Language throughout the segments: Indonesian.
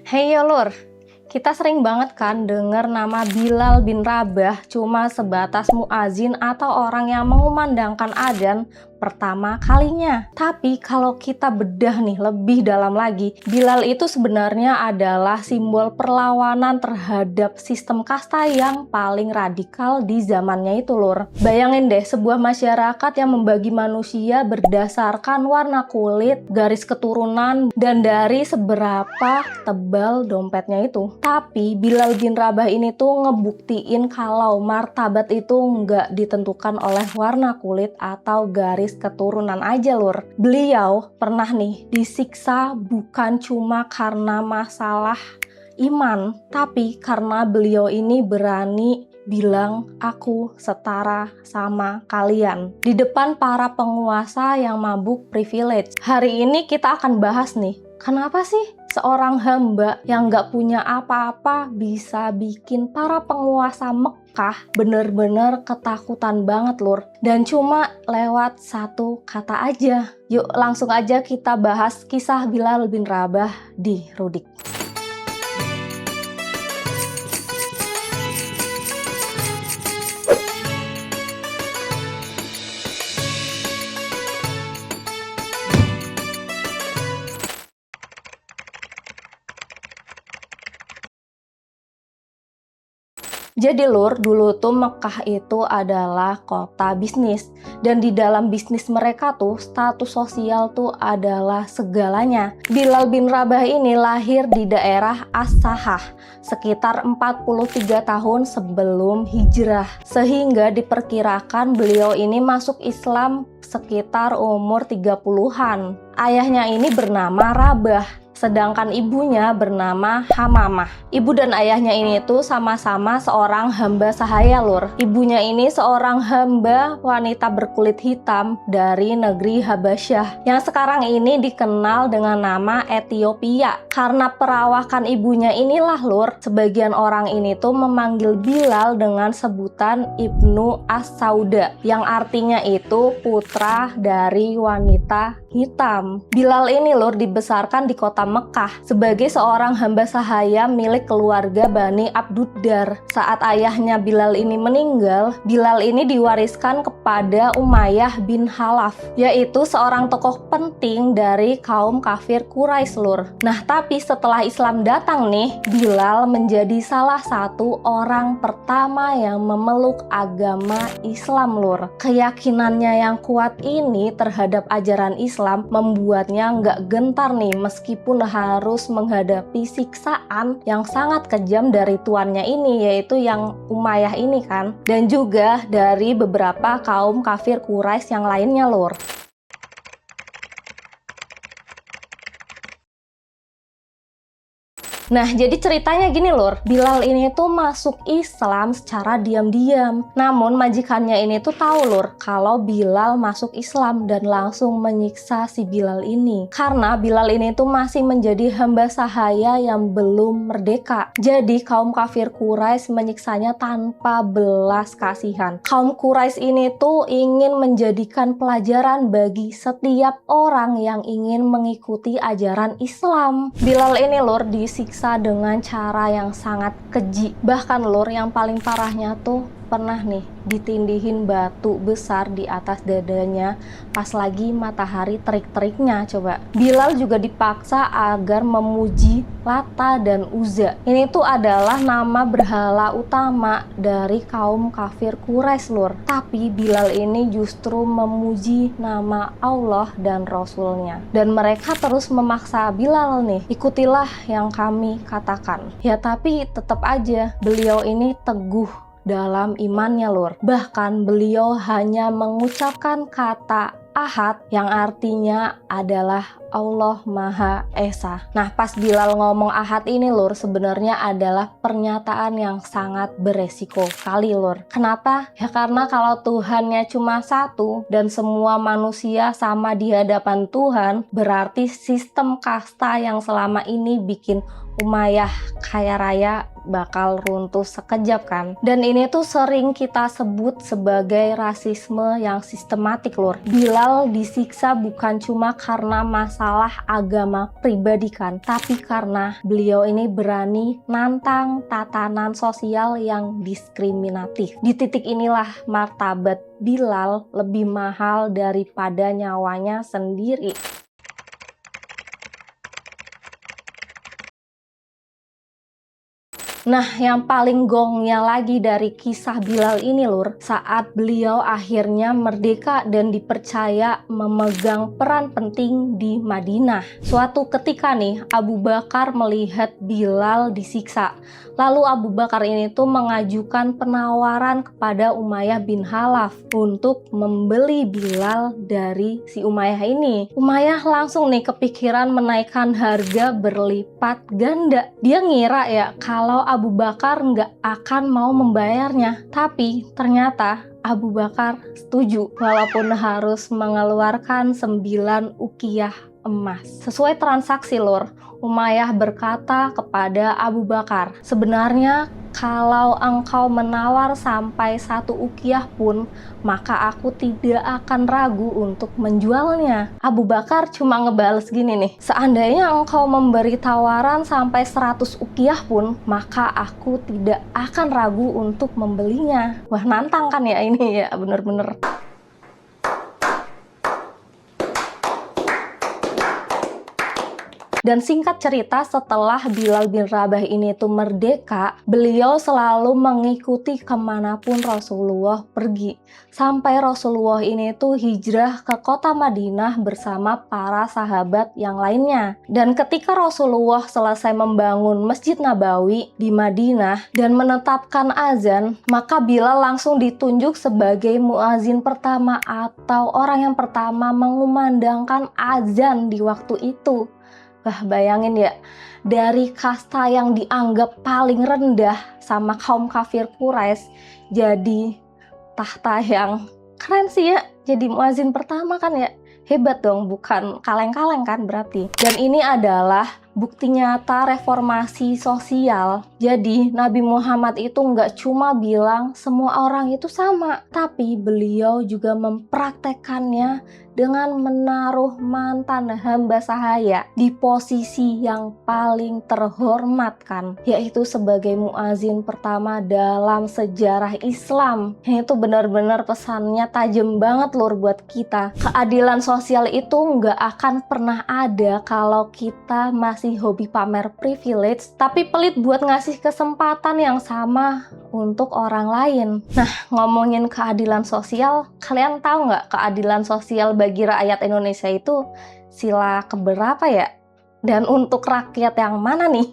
Hey yo Lur, kita sering banget kan denger nama Bilal bin Rabah cuma sebatas muazin atau orang yang mengumandangkan adzan pertama kalinya. Tapi kalau kita bedah nih lebih dalam lagi, Bilal itu sebenarnya adalah simbol perlawanan terhadap sistem kasta yang paling radikal di zamannya itu Lur. Bayangin deh sebuah masyarakat yang membagi manusia berdasarkan warna kulit, garis keturunan, dan dari seberapa tebal dompetnya itu. Tapi Bilal bin Rabah ini tuh ngebuktiin kalau martabat itu nggak ditentukan oleh warna kulit atau garis keturunan aja Lur. Beliau pernah nih disiksa bukan cuma karena masalah iman, tapi karena beliau ini berani bilang aku setara sama kalian di depan para penguasa yang mabuk privilege. Hari ini kita akan bahas nih, kenapa sih seorang hamba yang gak punya apa-apa bisa bikin para penguasa Mekah bener-bener ketakutan banget Lur. Dan cuma lewat satu kata aja. Yuk langsung aja kita bahas kisah Bilal bin Rabah di Rudik. Jadi Lur, dulu tuh Mekah itu adalah kota bisnis. Dan di dalam bisnis mereka tuh, status sosial tuh adalah segalanya. Bilal bin Rabah ini lahir di daerah As-Sahah, sekitar 43 tahun sebelum hijrah. Sehingga diperkirakan beliau ini masuk Islam sekitar umur 30-an. Ayahnya ini bernama Rabah, sedangkan ibunya bernama Hamamah. Ibu dan ayahnya ini tuh sama-sama seorang hamba sahaya Lur. Ibunya ini seorang hamba wanita berkulit hitam dari negeri Habasyah yang sekarang ini dikenal dengan nama Ethiopia. Karena perawakan ibunya inilah Lur, sebagian orang ini tuh memanggil Bilal dengan sebutan Ibnu As-Sauda, yang artinya itu putra dari wanita hitam. Bilal ini Lur dibesarkan di kota Mekah sebagai seorang hamba sahaya milik keluarga Bani Abduddar. Saat ayahnya Bilal ini meninggal, Bilal ini diwariskan kepada Umayyah bin Khalaf, yaitu seorang tokoh penting dari kaum kafir Quraisy Lur. Nah, tapi setelah Islam datang nih, Bilal menjadi salah satu orang pertama yang memeluk agama Islam Lur. Keyakinannya yang kuat ini terhadap ajaran Islam membuatnya nggak gentar nih meskipun harus menghadapi siksaan yang sangat kejam dari tuannya ini, yaitu yang Umayyah ini kan, dan juga dari beberapa kaum kafir Quraisy yang lainnya Lur. Nah, jadi ceritanya gini Lur, Bilal ini tuh masuk Islam secara diam-diam. Namun majikannya ini tuh tahu Lur, kalau Bilal masuk Islam dan langsung menyiksa si Bilal ini. Karena Bilal ini tuh masih menjadi hamba sahaya yang belum merdeka. Jadi kaum kafir Quraisy menyiksanya tanpa belas kasihan. Kaum Quraisy ini tuh ingin menjadikan pelajaran bagi setiap orang yang ingin mengikuti ajaran Islam. Bilal ini Lur disiksa dengan cara yang sangat keji. Bahkan Lur, yang paling parahnya tuh pernah nih ditindihin batu besar di atas dadanya pas lagi matahari terik-teriknya. Coba Bilal juga dipaksa agar memuji Lata dan Uzza. Ini tuh adalah nama berhala utama dari kaum kafir Quraisy Lur. Tapi Bilal ini justru memuji nama Allah dan Rasulnya. Dan mereka terus memaksa Bilal nih, ikutilah yang kami katakan. Ya tapi tetap aja beliau ini teguh dalam imannya Lur. Bahkan beliau hanya mengucapkan kata Ahad yang artinya adalah Allah Maha Esa. Nah, pas Bilal ngomong Ahad ini Lur, sebenarnya adalah pernyataan yang sangat beresiko sekali Lur. Kenapa? Ya karena kalau Tuhannya cuma satu dan semua manusia sama di hadapan Tuhan, berarti sistem kasta yang selama ini bikin Umayyah kaya raya bakal runtuh sekejap kan. Dan ini tuh sering kita sebut sebagai rasisme yang sistematik Lur. Bilal disiksa bukan cuma karena masalah agama pribadi kan, tapi karena beliau ini berani nantang tatanan sosial yang diskriminatif. Di titik inilah martabat Bilal lebih mahal daripada nyawanya sendiri. Nah, yang paling gongnya lagi dari kisah Bilal ini, Lur, saat beliau akhirnya merdeka dan dipercaya memegang peran penting di Madinah. Suatu ketika nih, Abu Bakar melihat Bilal disiksa. Lalu Abu Bakar ini tuh mengajukan penawaran kepada Umayyah bin Khalaf untuk membeli Bilal dari si Umayyah ini. Umayyah langsung nih kepikiran menaikkan harga berlipat ganda. Dia ngira ya kalau Abu Bakar nggak akan mau membayarnya, tapi ternyata Abu Bakar setuju walaupun harus mengeluarkan 9 ukiyah emas. Sesuai transaksi, Lur, Umayyah berkata kepada Abu Bakar, sebenarnya kalau engkau menawar sampai 1 ukiyah pun, maka aku tidak akan ragu untuk menjualnya. Abu Bakar cuma ngebales gini nih, seandainya engkau memberi tawaran sampai 100 ukiyah pun, maka aku tidak akan ragu untuk membelinya. Wah, nantang kan ya ini ya, bener-bener. Dan singkat cerita, setelah Bilal bin Rabah ini tuh merdeka, beliau selalu mengikuti kemanapun Rasulullah pergi. Sampai Rasulullah ini tuh hijrah ke kota Madinah bersama para sahabat yang lainnya. Dan ketika Rasulullah selesai membangun Masjid Nabawi di Madinah dan menetapkan azan, maka Bilal langsung ditunjuk sebagai muazin pertama atau orang yang pertama mengumandangkan azan di waktu itu. Wah, bayangin ya, dari kasta yang dianggap paling rendah sama kaum kafir Quraisy jadi tahta yang keren sih ya. Jadi muazin pertama kan ya, hebat dong, bukan kaleng-kaleng kan berarti. Dan ini adalah bukti nyata reformasi sosial. Jadi Nabi Muhammad itu nggak cuma bilang semua orang itu sama, tapi beliau juga mempraktekannya dengan menaruh mantan hamba sahaya di posisi yang paling terhormat kan, yaitu sebagai muazin pertama dalam sejarah Islam. Itu benar-benar pesannya tajam banget, Lur, buat kita. Keadilan sosial itu nggak akan pernah ada kalau kita masih hobi pamer privilege, tapi pelit buat ngasih kesempatan yang sama untuk orang lain. Nah, ngomongin keadilan sosial, kalian tahu nggak keadilan sosial bagi rakyat Indonesia itu sila keberapa ya? Dan untuk rakyat yang mana nih?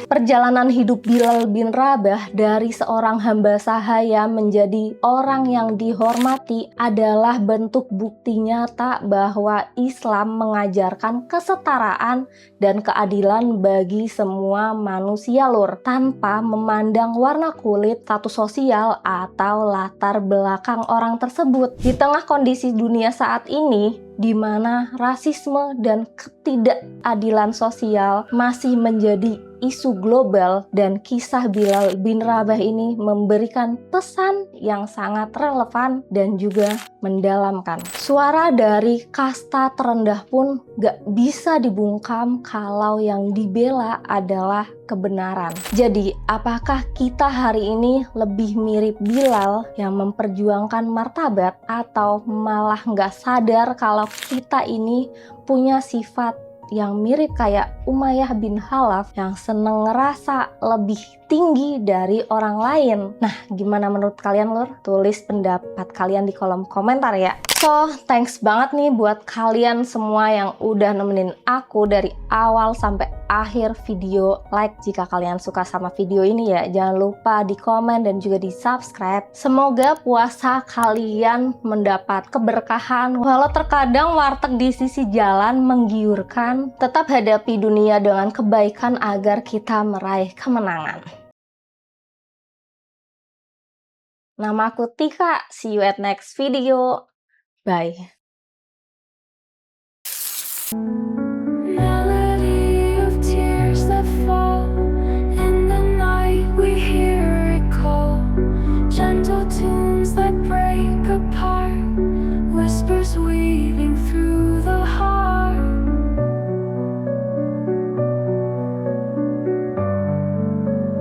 Perjalanan hidup Bilal bin Rabah dari seorang hamba sahaya menjadi orang yang dihormati adalah bentuk bukti nyata bahwa Islam mengajarkan kesetaraan dan keadilan bagi semua manusia, Lur, tanpa memandang warna kulit, status sosial, atau latar belakang orang tersebut. Di tengah kondisi dunia saat ini, di mana rasisme dan ketidakadilan sosial masih menjadi isu global, dan kisah Bilal bin Rabah ini memberikan pesan yang sangat relevan dan juga mendalamkan. Suara dari kasta terendah pun gak bisa dibungkam kalau yang dibela adalah kebenaran. Jadi, apakah kita hari ini lebih mirip Bilal yang memperjuangkan martabat, atau malah gak sadar kalau kita ini punya sifat yang mirip kayak Umayyah bin Khalaf yang seneng ngerasa lebih tinggi dari orang lain? Nah, gimana menurut kalian, Lur? Tulis pendapat kalian di kolom komentar ya. So, thanks banget nih buat kalian semua yang udah nemenin aku dari awal sampai akhir video. Like jika kalian suka sama video ini ya. Jangan lupa di komen dan juga di subscribe. Semoga puasa kalian mendapat keberkahan. Walau terkadang warteg di sisi jalan menggiurkan, tetap hadapi dunia dengan kebaikan agar kita meraih kemenangan. Namaku Tika. See you at next video. Bye.